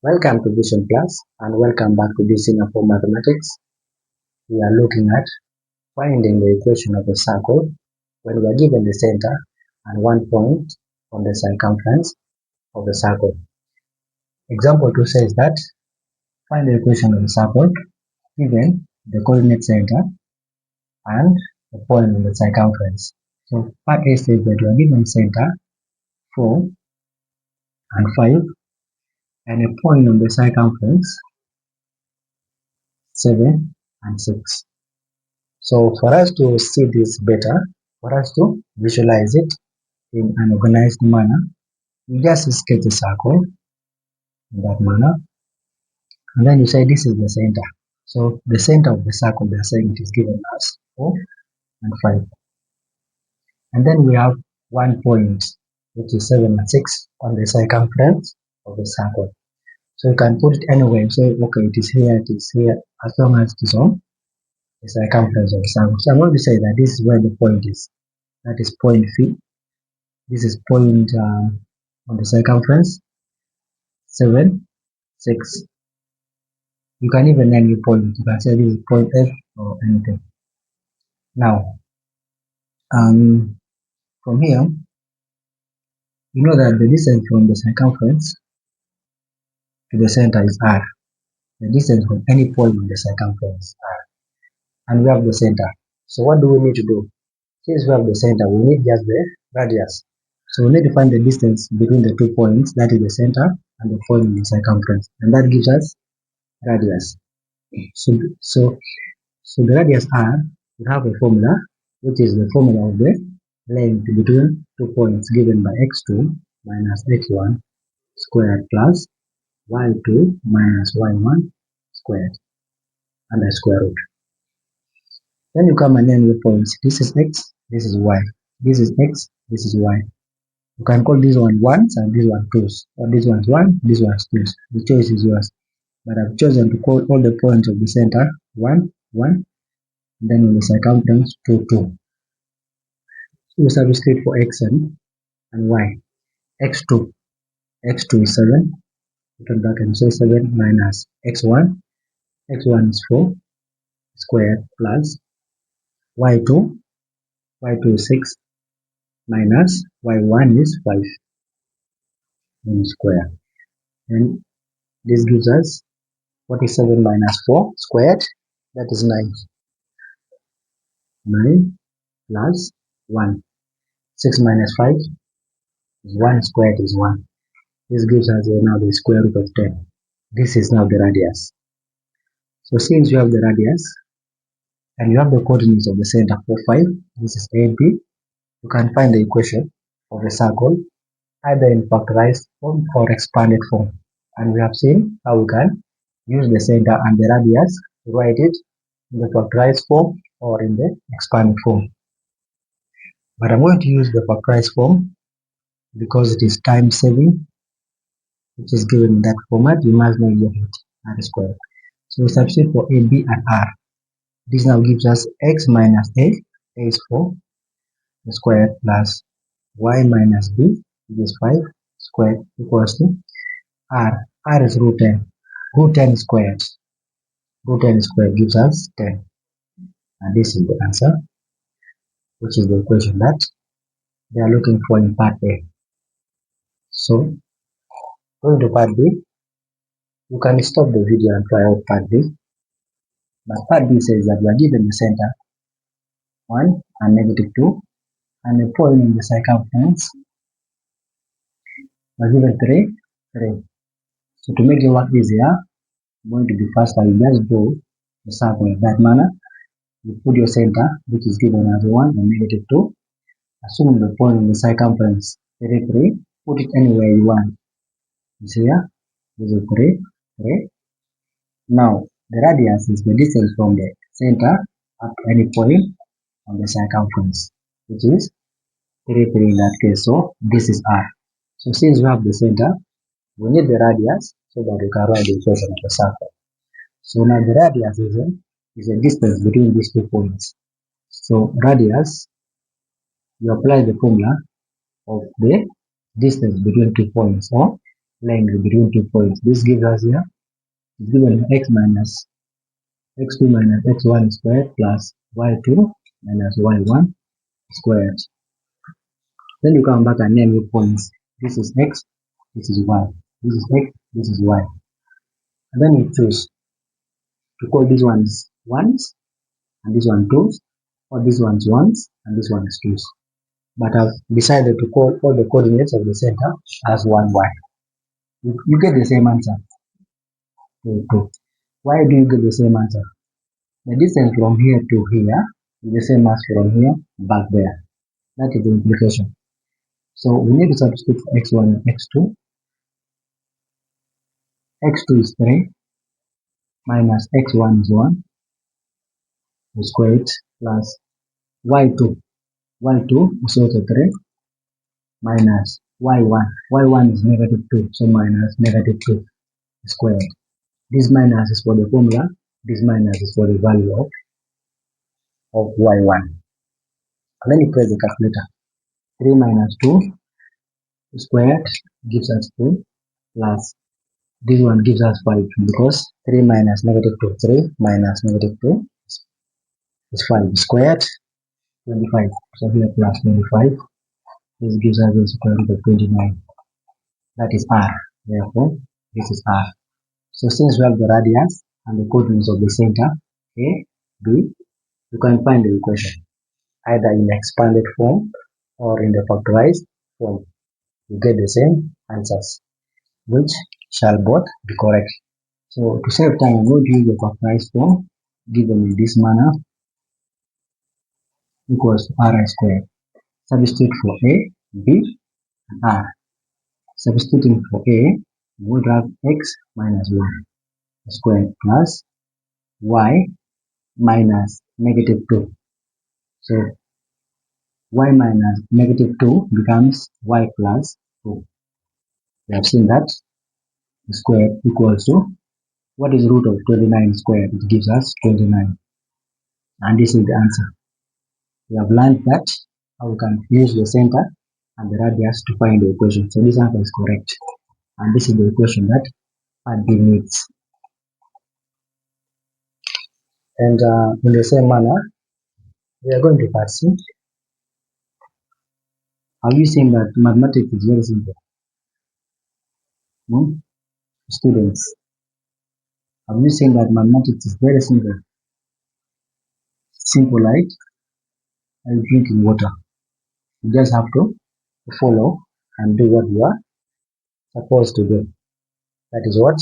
Welcome to Vision Plus and welcome back to this unit for mathematics. We are looking at finding the equation of a circle when we are given the center and one point on the circumference of the circle. Example 2 says that find the equation of the circle given the coordinate center and the point on the circumference. So part A says that we are given center 4 and 5 and a point on the circumference 7 and 6. So for us to see this better, for us to visualize it in an organized manner, you just sketch a circle in that manner, and then you say this is the center. So the center of the circle, they are saying it is given as 4 and 5. And then we have one point, which is 7 and 6 on the circumference of the circle. So you can put it anywhere. You say, okay, it is here, as long as it is on the circumference of the circle. So I'm going to say that this is where the point is. That is point P. This is point on the circumference 7, 6. You can even name your point. You can say this is point F or anything. Now, from here, you know that the distance from the circumference to the center is R. The distance from any point on the circumference R. And we have the center. So what do we need to do? Since we have the center, we need just the radius. So we need to find the distance between the 2 points, that is the center and the point in the circumference. And that gives us radius. So the radius R, we have a formula, which is the formula of the length between 2 points given by x2 minus x1 squared plus y2 minus y1 squared and the square root. Then you come and name the points. This is x, this is y. This is x, this is y. You can call this one 1s and this one 2s. Or this one's 1, this one's 2s. The choice is yours. But I've chosen to call all the points of the center 1, 1. Then on the circumference 2, 2. So we substitute for x and y. x2 is 7. Put on bracket and say 7 minus x1. x1 is 4 squared plus y2 is 6 minus y1 is 5 in square. And this gives us 47 minus 4 squared, that is 9. 9 plus 1. 6 minus 5 is 1 squared is 1. This gives us now the square root of 10. This is now the radius. So since you have the radius and you have the coordinates of the center 4, 5, this is AB, you can find the equation of the circle either in factorized form or expanded form. And we have seen how we can use the center and the radius to write it in the factorized form or in the expanded form. But I'm going to use the factorized form because it is time saving, which is given in that format. You must know your R squared. So we substitute for A, B, and R. This now gives us x minus A is 4 squared plus y minus B, which is 5 squared equals to R. R is root 10. Root 10 squared. Root 10 squared gives us 10. And this is the answer, which is the equation that they are looking for in part A. So, going to part B, you can stop the video and try out part B. But part B says that we are given the center 1 and negative 2 and a point in the circumference. We are given 3, 3. So to make it work easier, I'm going to be faster. You just draw the circle in that manner. You put your center, which is given as 1 and negative 2. Assuming the point in the circumference 3, 3. Put it anywhere you want. This here, this is 3, 3. Now, the radius is the distance from the center up to any point on the circumference, which is 3, 3 in that case. So, this is R. So, since we have the center, we need the radius so that we can write the equation of the circle. So, now the radius is a distance between these 2 points. So, radius, you apply the formula of the distance between 2 points, or length between 2 points. This gives us here, it's given x minus x2 minus x1 squared plus y2 minus y1 squared. Then you come back and name your points. This is x, this is y, this is x, this is y. And then you choose to call these ones ones and this one twos, or this one's ones and this one is twos. But I've decided to call all the coordinates of the center as 1, y. You get the same answer. Why do you get the same answer? The distance from here to here is the same as from here back there. That is the implication. So we need to substitute for x1 and x2. x2 is 3 minus x1 is 1 squared plus y2. y2 is also 3 minus y1. y1 is negative 2, so minus negative 2 squared. This minus is for the formula, this minus is for the value of y1. And then you press the calculator. 3 minus 2 squared gives us 2 plus this one gives us 5 because 3 minus negative 2, 3 minus negative 2 is 5 squared, 25. So here plus 25. This gives us the square root of 29. That is r. Therefore, this is r. So since we have the radius and the coordinates of the center, A, B, you can find the equation either in expanded form or in the factorized form. You get the same answers, which shall both be correct. So to save time, I'm going to use the factorized form given in this manner equals to r squared. Substitute for A, B, and r. Substituting for A, we would have x minus 1 squared plus y minus negative 2. So y minus negative 2 becomes y plus 2. We have seen that square equals to, what is root of 29 squared? It gives us 29. And this is the answer. We have learned that how we can use the center and the radius to find the equation. So this answer is correct. And this is the equation that part B needs. And in the same manner, we are going to part C. Have you seen that mathematics is very simple? Students, have you seen that mathematics is very simple? Simple like drinking water. You just have to follow and do what you are supposed to do. That is what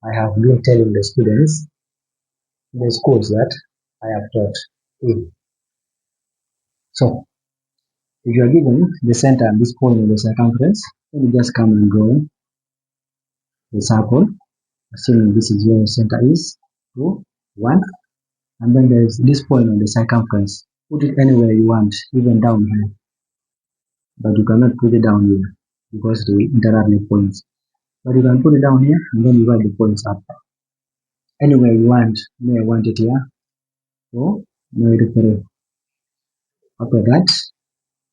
I have been telling the students in the schools that I have taught in. So, if you are given the center and this point of the circumference, then you just come and draw the circle, assuming this is where the center is, 2, 1, and then there is this point on the circumference. Put it anywhere you want, even down here, but you cannot put it down here because it will interact with points. But you can put it down here and then you write the points up. Anywhere you want, may I want it here, so may I put it. After that,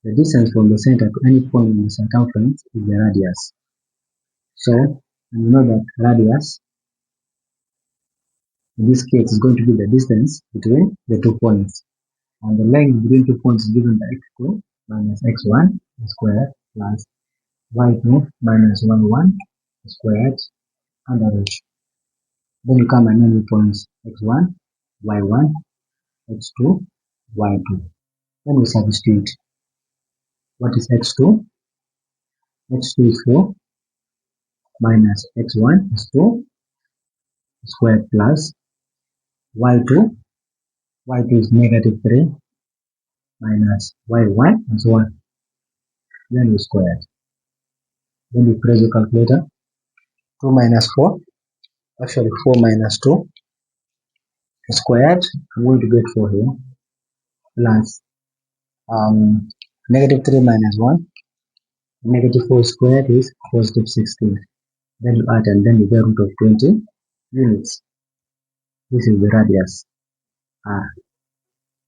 the distance from the center to any point in the circumference is the radius. So, you know that radius, in this case, is going to be the distance between the 2 points. And the length between 2 points is given by x2 minus x1 squared plus y2 minus y1 squared under root. Then you come and name the points x1, y1, x2, y2. Then we substitute. What is x2? x2 is 4 minus x1 is 2 squared plus y2. y2 is negative 3 minus y1 is 1. Then we squared. Then we press the calculator. 2 minus 4, actually 4 minus 2 squared. I'm going to get 4 here plus negative 3 minus 1. Negative 4 squared is positive 16. Then you add and then you get root of 20 units. This is the radius r.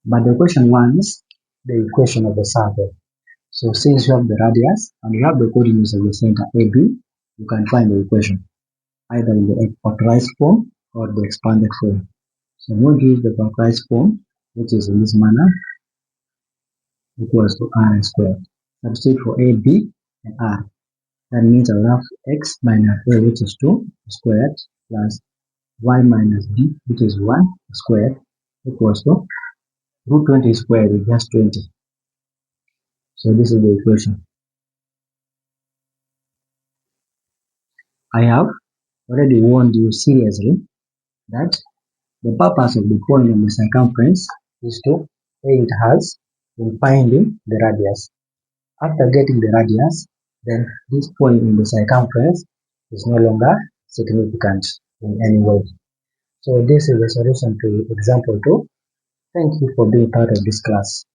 But the question wants the equation of the circle. So since you have the radius and you have the coordinates of the center AB, you can find the equation either in the factorized form or the expanded form. So we'll use the factorized form, which is in this manner, equals to r squared. Substitute for a, b, and r. That means I will have x minus a, which is 2 squared, plus y minus b, which is 1 squared, equals to root 20 squared is just 20. So this is the equation. I have already warned you seriously that the purpose of the point on the circumference is to aid us in finding the radius. After getting the radius, then this point in the circumference is no longer significant in any way. So this is the solution to example 2. Thank you for being part of this class.